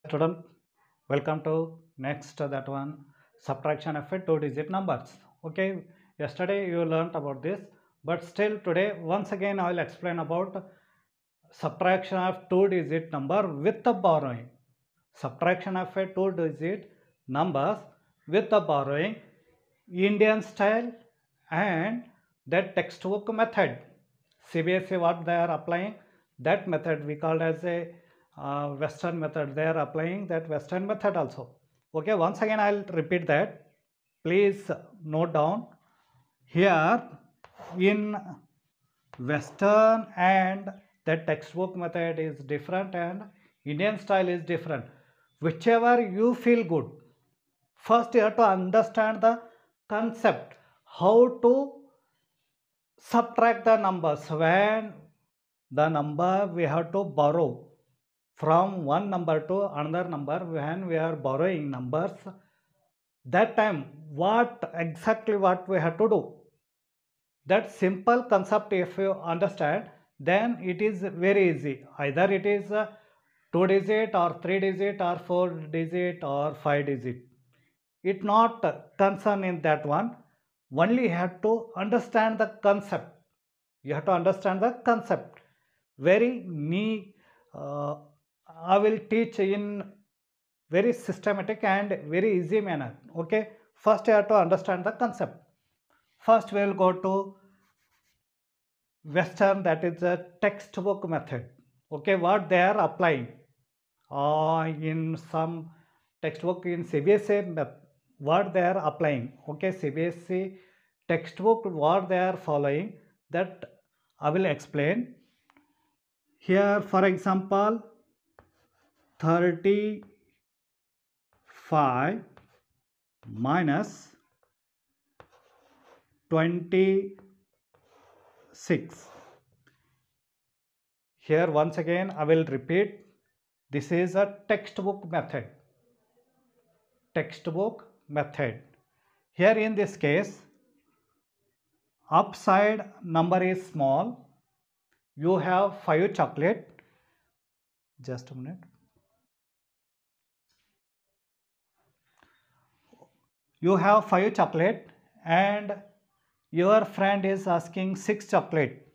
Student, welcome to next that one subtraction of a two digit numbers. Okay, yesterday you learnt about this, but still today once again I will explain about subtraction of two digit number with the borrowing. Subtraction of a two digit numbers with the borrowing, Indian style and that textbook method. CBSE what they are applying, that method we called as a western method. They are applying that western method also. Okay, once again I'll repeat that. Please note down here. In western and the textbook method is different and Indian style is different. Whichever you feel good, first you have to understand the concept, how to subtract the numbers. When the number we have to borrow from one number to another number, when we are borrowing numbers, that time what exactly what we have to do, that simple concept if you understand, then it is very easy. Either it is 2 digit or 3 digit or 4 digit or 5 digit, it not concern in that one. Only you have to understand the concept. You have to understand the concept very neat. I will teach in very systematic and very easy manner. Okay, first you have to understand the concept. First we will go to western, that is a textbook method. Okay, what they are applying in some textbook in CBSE, what they are applying. Okay, CBSE textbook what they are following, that I will explain here. For example, 35 minus 26. Here once again I will repeat, this is a textbook method. Textbook method. Here in this case, upside number is small. You have 5 chocolate. Just a minute. You have 5 chocolate and your friend is asking 6 chocolate.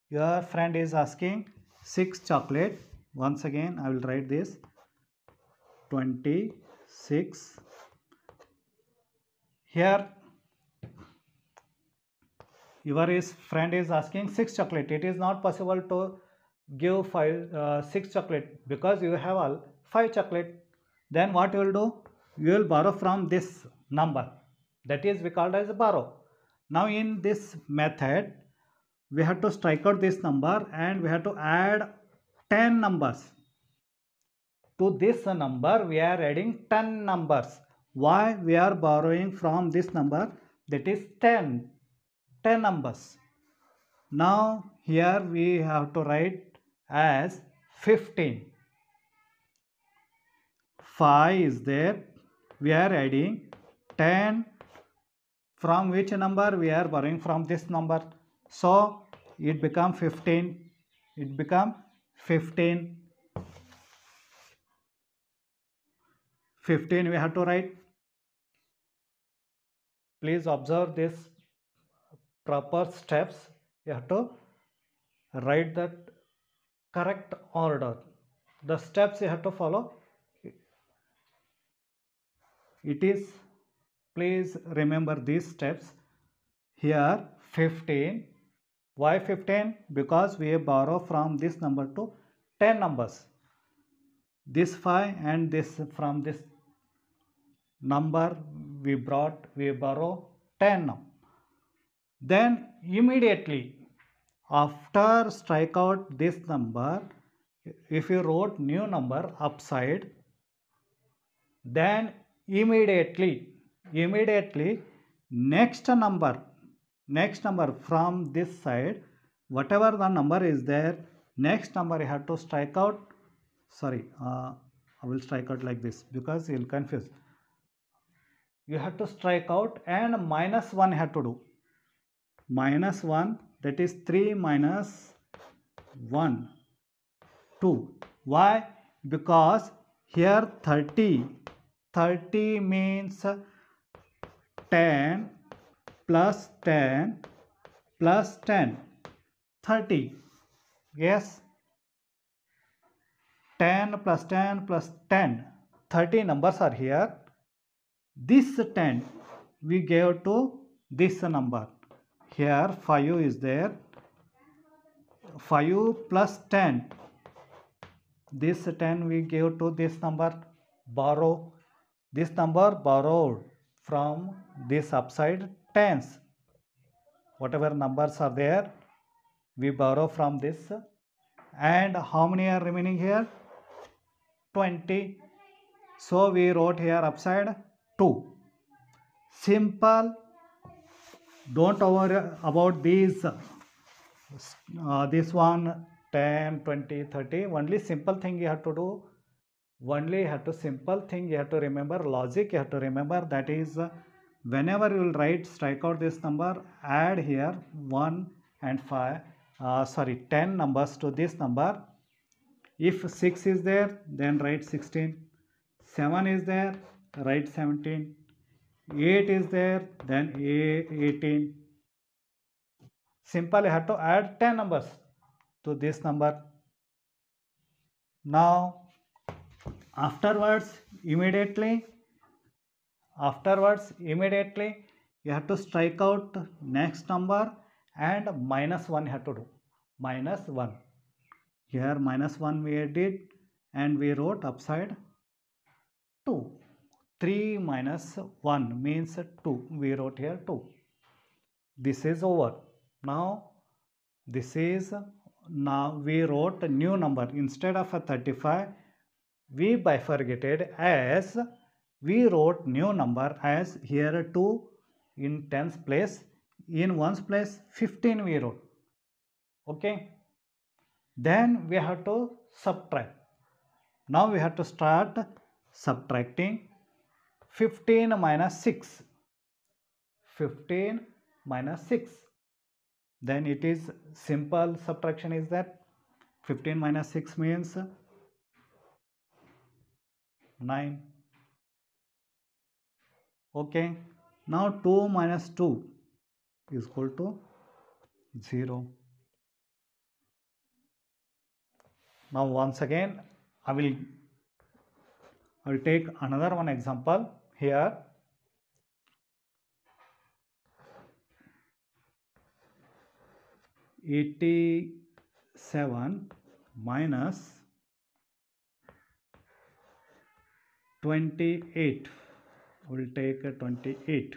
Your friend is asking 6 chocolate. Once again I will write this 26. Here your friend is asking 6 chocolate. It is not possible to give 6 chocolate because you have all 5 chocolate. Then what you will do? You will borrow from this number. That is we called as borrow. Now in this method, we have to strike out this number and we have to add 10 numbers. To this number, we are adding 10 numbers. Why? We are borrowing from this number, that is 10. 10 numbers. Now here we have to write as 15. 5 is there. We are adding 10. From which number? We are borrowing from this number. So it become 15. It become 15. 15 we have to write. Please observe this proper steps. You have to write that correct order. The steps you have to follow. It is, please remember these steps. Here 15. Why 15? Because we borrow from this number to 10 numbers. This 5 and this, from this number we borrow 10. Then immediately after strike out this number, if you wrote new number upside, then immediately next number from this side, whatever the number is there, next number you have to strike out. Sorry, I will strike out like this because you will confuse. You have to strike out and minus 1 have to do. Minus 1, that is 3 minus 1, 2. Why? Because here 30 means 10 plus 10 plus 10, 30. Yes, 10 plus 10 plus 10, 30 numbers are here. This 10 we gave to this number. Here 5 is there. 5 plus 10. This 10 we give to this number. Borrow. This number borrowed from this upside tens. Whatever numbers are there, we borrow from this. And how many are remaining here? 20. So we wrote here upside 2. Simple. Don't worry about these. This one 10, 20, 30. Only simple thing you have to do. Only simple thing you have to remember. Logic you have to remember. That is, whenever you will write, strike out this number, add here 1 and 5. 10 numbers to this number. If 6 is there, then write 16. 7 is there, write 17. 8 is there, then 18. Simple, you have to add 10 numbers to this number. Now, afterwards, immediately, you have to strike out next number and minus 1 you have to do. Minus 1. Here minus 1 we did and we wrote upside 2. 3 minus 1 means 2. We wrote here 2. This is over. Now we wrote a new number. Instead of a 35, we bifurcated as we wrote new number as here 2 in tens place. In ones place 15 we wrote. Okay. Then we have to subtract. Now we have to start subtracting. 15 minus 6. 15 minus 6. Then it is simple subtraction is that 15 minus 6 means 9. Okay. Now 2 minus 2 is equal to 0. Now once again I will take another one example here. $87 minus 28. We'll take 28.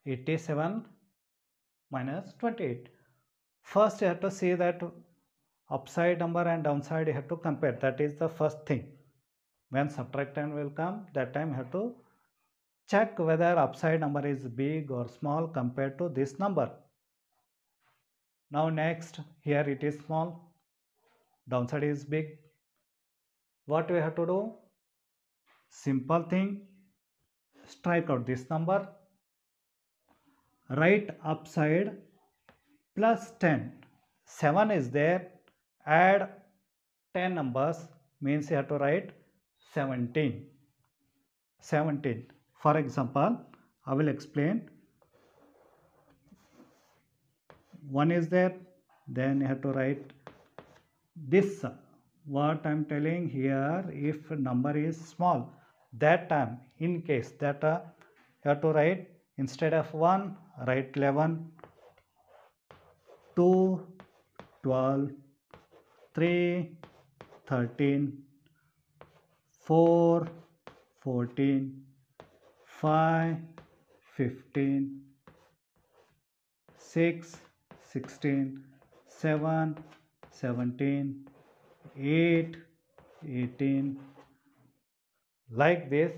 87 minus 28. First you have to see that upside number and downside you have to compare. That is the first thing. When subtraction will come, that time you have to check whether upside number is big or small compared to this number. Now next, here it is small, downside is big. What we have to do? Simple thing, strike out this number, write upside plus 10. 7 is there, add 10 numbers means you have to write 17. 17. For example, I will explain. 1 is there, then you have to write this. What I am telling here, if number is small, that time in case that you have to write instead of 1, write 11, 2, 12, 3, 13, 4, 14, 5, 15, 6, 16, 7, 17, 8, 18. Like this,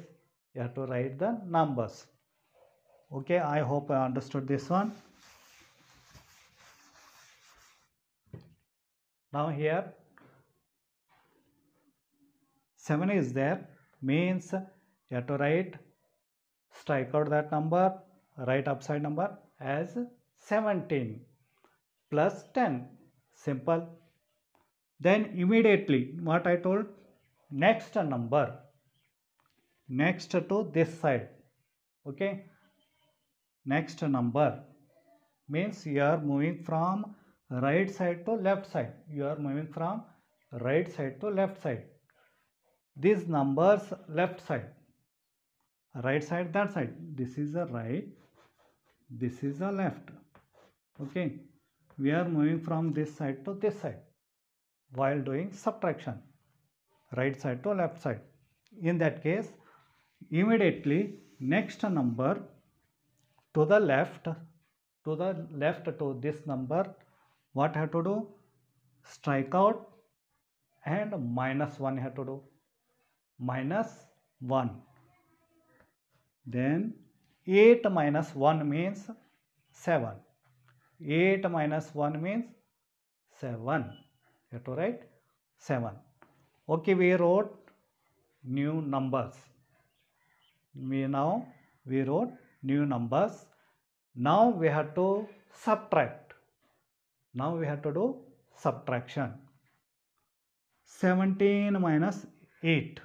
you have to write the numbers. Okay, I hope I understood this one. Now here 7 is there, means you have to write, strike out that number, write upside number as 17 plus 10. Simple. Then immediately what I told, next number next to this side. Okay, next number means you are moving from right side to left side. You are moving from right side to left side. These numbers left side, right side, that side. This is the right, this is the left. Okay, we are moving from this side to this side while doing subtraction, right side to left side. In that case, immediately next number to the left, to this number, what have to do? Strike out and minus 1 have to do. Minus 1. Then 8 minus 1 means 7. 8 minus 1 means 7. You have to write 7. Okay, we wrote new numbers. We wrote new numbers. Now we have to subtract. Now we have to do subtraction. 17 minus 8.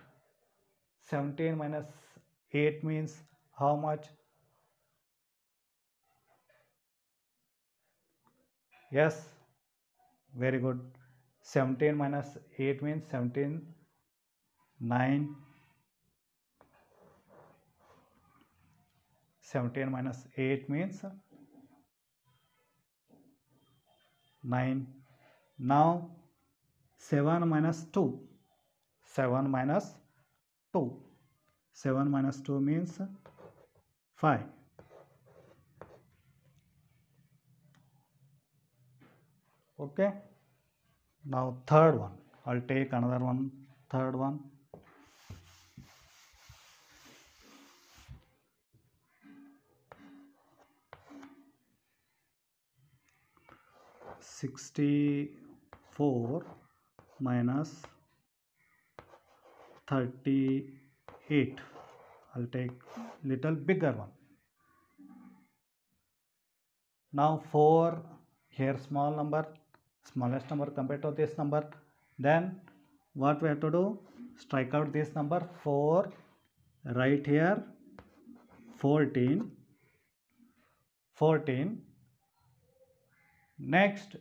17 minus 8 means how much? Yes, very good. 17 minus 8 means 17, 9. 17 minus 8 means 9. Now 7 minus 2. 7 minus 2. 7 minus 2 means 5. Okay. Now third one. I'll take another one. Third one. 64 minus 38. I'll take little bigger one. Now 4, here small number, smallest number compared to this number. Then what we have to do? Strike out this number 4, right here 14. 14. Next,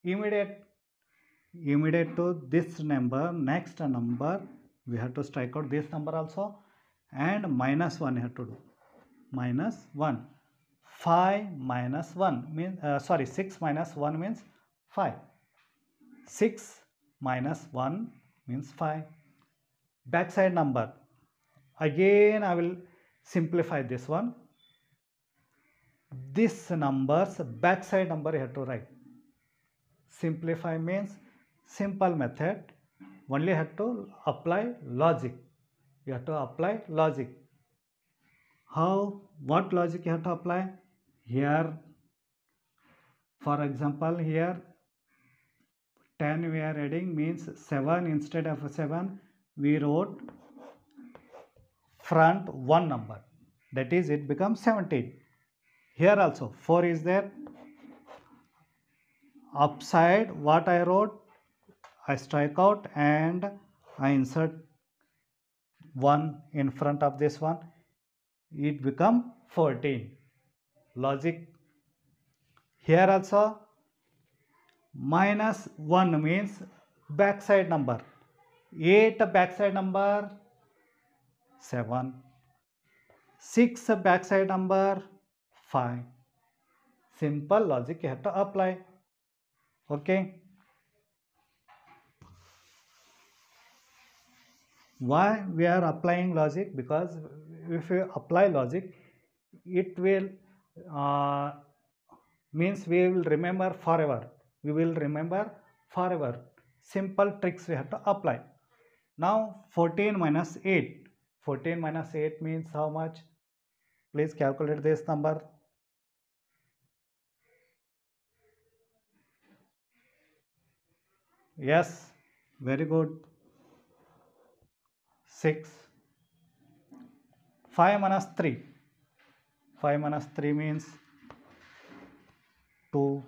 immediate to this number, next number, we have to strike out this number also, and minus 1 have to do. Minus 1. 5 minus 1 means 6 minus 1 means 5. 6 minus 1 means 5. Backside number. Again I will simplify this one. This number's backside number you have to write. Simplify means simple method. Only have to apply logic. You have to apply logic. How? What logic you have to apply? Here, for example, here 10 we are adding means 7. Instead of 7 we wrote front one number, that is it becomes 17. Here also 4 is there. Upside what I wrote, I strike out and I insert 1 in front of this one, it become 14. Logic. Here also minus 1 means backside number. 8 backside number 7. 6 backside number 5. Simple logic you have to apply. Okay. Why we are applying logic? Because if you apply logic, it will means we will remember forever. We will remember forever. Simple tricks we have to apply. Now 14 minus 8. 14 minus 8 means how much? Please calculate this number. Yes, very good. 6. 5 minus 3. 5 minus 3 means 2.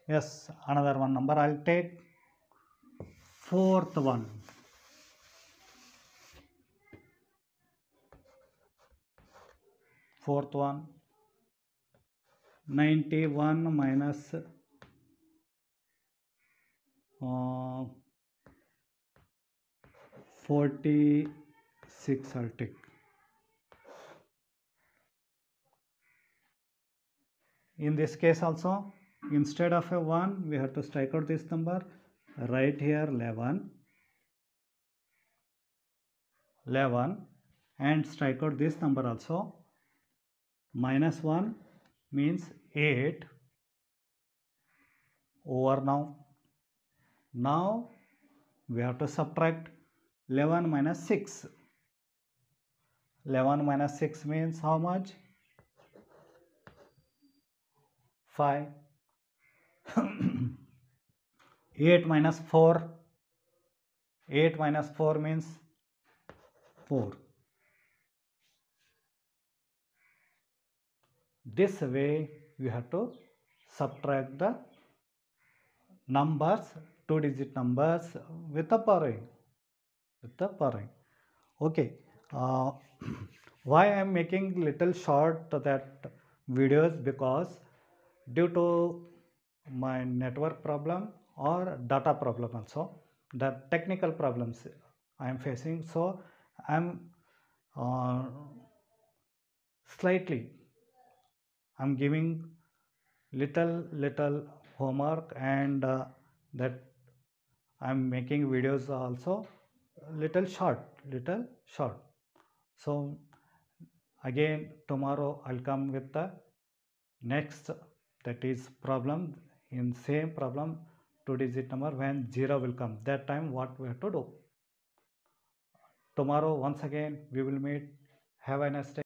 Yes, another one number I'll take. fourth one. Fourth one, 91 minus 46, I'll take. In this case also, instead of a 1, we have to strike out this number. Right here 11 and strike out this number also. Minus 1 means 8 over now. Now we have to subtract 11 minus 6. 11 minus 6 means how much? 5. 8 minus 4. 8 minus 4 means 4. This way you have to subtract the numbers, 2-digit numbers with the borrowing. Okay. Why I am making little short that videos? Because due to my network problem or data problem also, the technical problems I am facing, so I am slightly I'm giving little homework, and that I'm making videos also little short. So again tomorrow I'll come with the next, that is problem. In same problem, 2-digit number, when 0 will come, that time what we have to do. Tomorrow once again we will meet. Have a nice day.